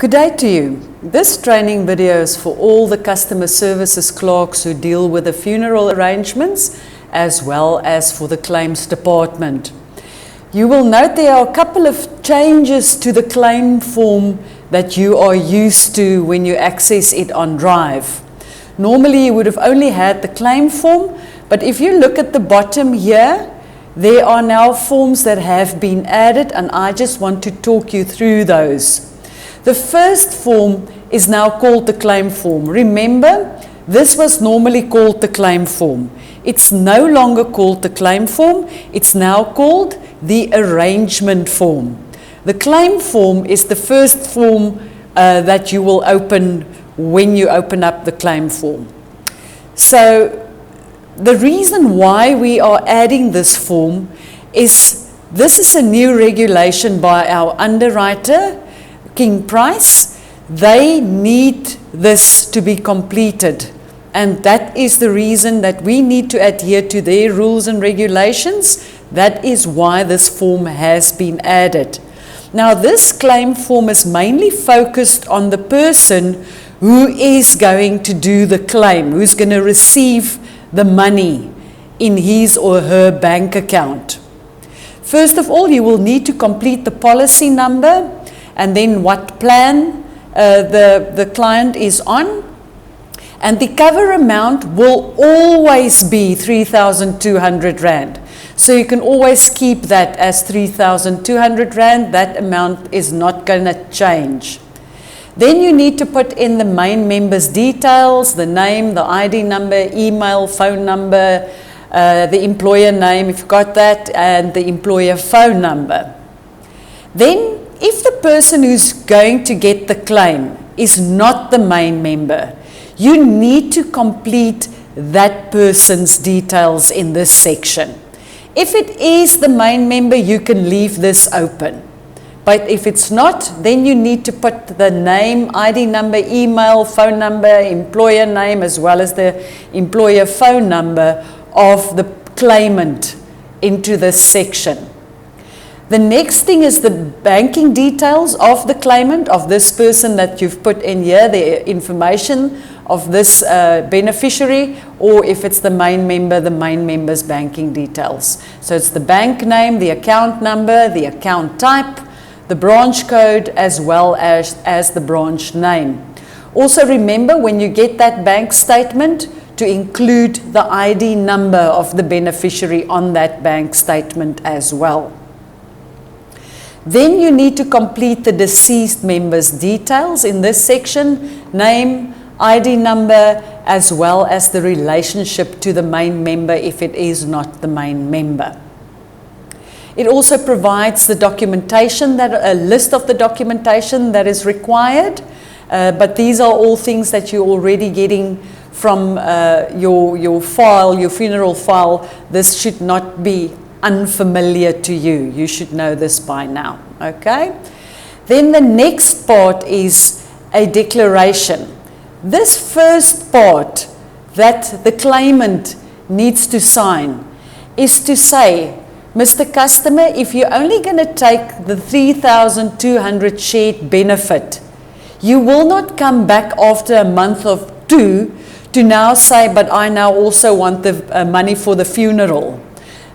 Good day to you. This training video is for all the customer services clerks who deal with the funeral arrangements as well as for the claims department. You will note there are a couple of changes to the claim form that you are used to when you access it on Drive. Normally you would have only had the claim form, but if you look at the bottom here, there are now forms that have been added, and I just want to talk you through those. The first form is now called the claim form. Remember, this was normally called the claim form. It's no longer called the claim form, it's now called the arrangement form. The claim form is the first form that you will open when you open up the claim form. So the reason why we are adding this form is this is a new regulation by our underwriter, King Price. They need this to be completed, and that is the reason that we need to adhere to their rules and regulations. That is why this form has been added. Now, this claim form is mainly focused on the person who is going to do the claim, who's going to receive the money in his or her bank account. First of all, you will need to complete the policy number and then what plan the client is on. And the cover amount will always be 3,200 Rand. So you can always keep that as 3,200 Rand. That amount is not going to change. Then you need to put in the main member's details, the name, the ID number, email, phone number, the employer name, if you've got that, and the employer phone number. Then, if the person who's going to get the claim is not the main member, you need to complete that person's details in this section. If it is the main member, you can leave this open. But if it's not, then you need to put the name, ID number, email, phone number, employer name, as well as the employer phone number of the claimant into this section. The next thing is the banking details of the claimant, of this person that you've put in here, the information of this beneficiary, or if it's the main member's banking details. So it's the bank name, the account number, the account type, the branch code, as well as the branch name. Also remember, when you get that bank statement, to include the ID number of the beneficiary on that bank statement as well. Then you need to complete the deceased member's details in this section, name, ID number, as well as the relationship to the main member if it is not the main member. It also provides the documentation, a list of the documentation that is required, but these are all things that you're already getting from your file, your funeral file. This should not be unfamiliar to you. You should know this by now, okay? Then the next part is a declaration. This first part that the claimant needs to sign is to say, Mr. Customer, if you're only going to take the 3,200 shared benefit, you will not come back after a month or two to now say, but I now also want the money for the funeral,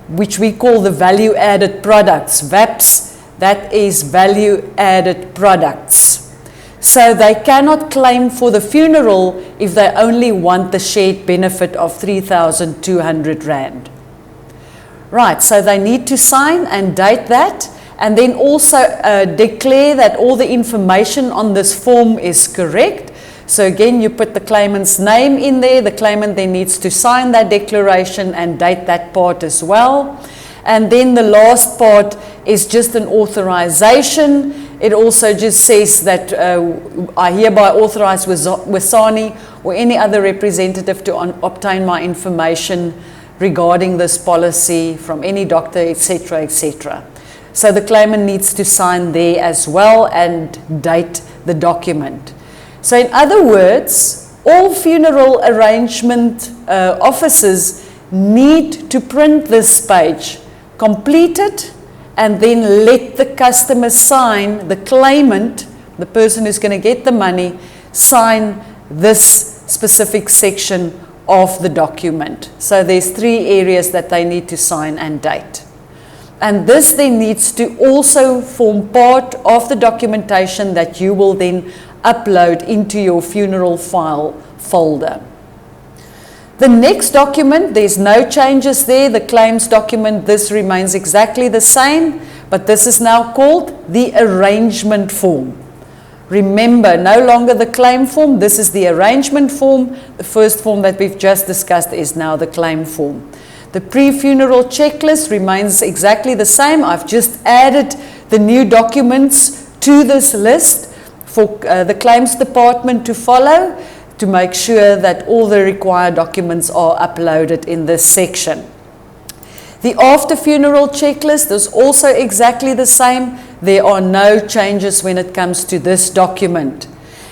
which we call the value-added products, VAPs, that is value-added products. So they cannot claim for the funeral if they only want the shared benefit of 3,200 Rand. Right, so they need to sign and date that, and then also declare that all the information on this form is correct. So again, you put the claimant's name in there. The claimant then needs to sign that declaration and date that part as well. And then the last part is just an authorization. It also just says that I hereby authorize Wisani or any other representative to obtain my information regarding this policy from any doctor, etc., etc. So the claimant needs to sign there as well and date the document. So in other words, all funeral arrangement officers need to print this page, complete it, and then let the customer sign, the claimant, the person who's going to get the money, sign this specific section of the document. So there's 3 areas that they need to sign and date. And this then needs to also form part of the documentation that you will then upload into your funeral file folder. The next document, there's no changes there. The claims document, this remains exactly the same, but this is now called the arrangement form. Remember, no longer the claim form, this is the arrangement form. The first form that we've just discussed is now the claim form. The pre-funeral checklist remains exactly the same. I've just added the new documents to this list for the claims department to follow, to make sure that all the required documents are uploaded in this section. The after-funeral checklist is also exactly the same. There are no changes when it comes to this document.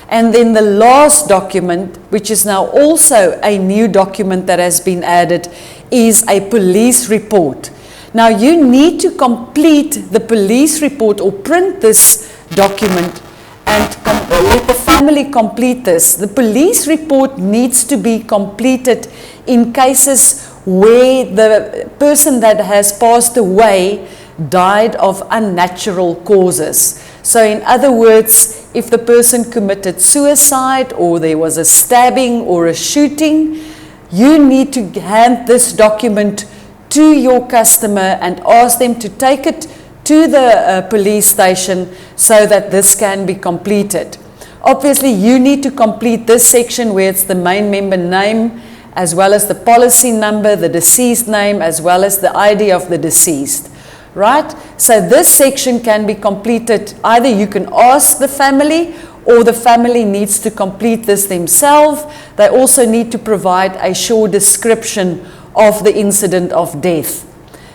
And then the last document, which is now also a new document that has been added, is a police report. Now you need to complete the police report or print this document and let the family complete this. The police report needs to be completed in cases where the person that has passed away died of unnatural causes. So in other words, if the person committed suicide or there was a stabbing or a shooting, you need to hand this document to your customer and ask them to take it to the police station so that this can be completed. Obviously, you need to complete this section where it's the main member name, as well as the policy number, the deceased name, as well as the ID of the deceased. Right? So this section can be completed, either you can ask the family or the family needs to complete this themselves. They also need to provide a short description of the incident of death.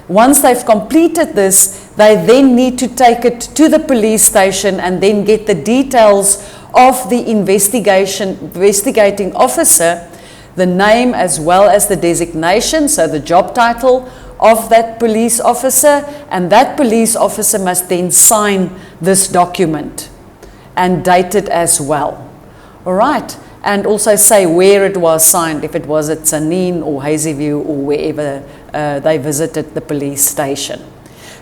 Once they've completed this, they then need to take it to the police station and then get the details of the investigating officer, the name as well as the designation, so the job title of that police officer, and that police officer must then sign this document and date it as well. All right, and also say where it was signed, if it was at Tsanin or Hazyview or wherever they visited the police station.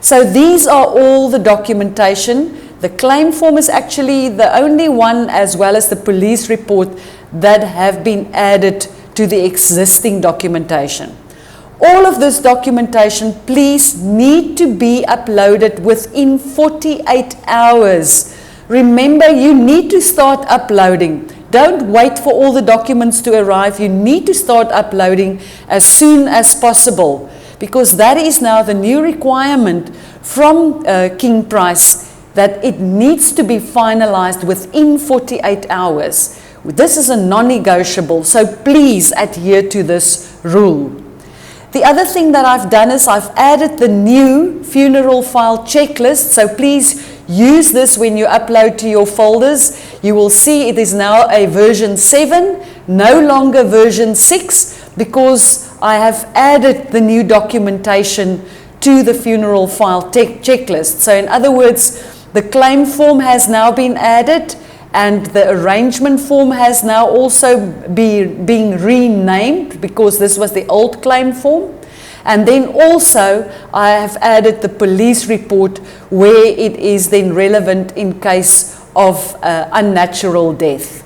So these are all the documentation. The claim form is actually the only one, as well as the police report, that have been added to the existing documentation. All of this documentation, please, need to be uploaded within 48 hours. Remember, you need to start uploading. Don't wait for all the documents to arrive. You need to start uploading as soon as possible, because that is now the new requirement from King Price, that it needs to be finalized within 48 hours. This is a non-negotiable, so please adhere to this rule. The other thing that I've done is I've added the new funeral file checklist, so please use this when you upload to your folders. You will see it is now a version 7, no longer version 6, because I have added the new documentation to the funeral file checklist. So in other words, the claim form has now been added, and the arrangement form has now also being renamed, because this was the old claim form. And then also I have added the police report, where it is then relevant in case of unnatural death.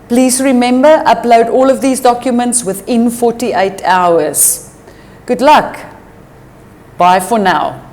Please remember, upload all of these documents within 48 hours. Good luck. Bye for now.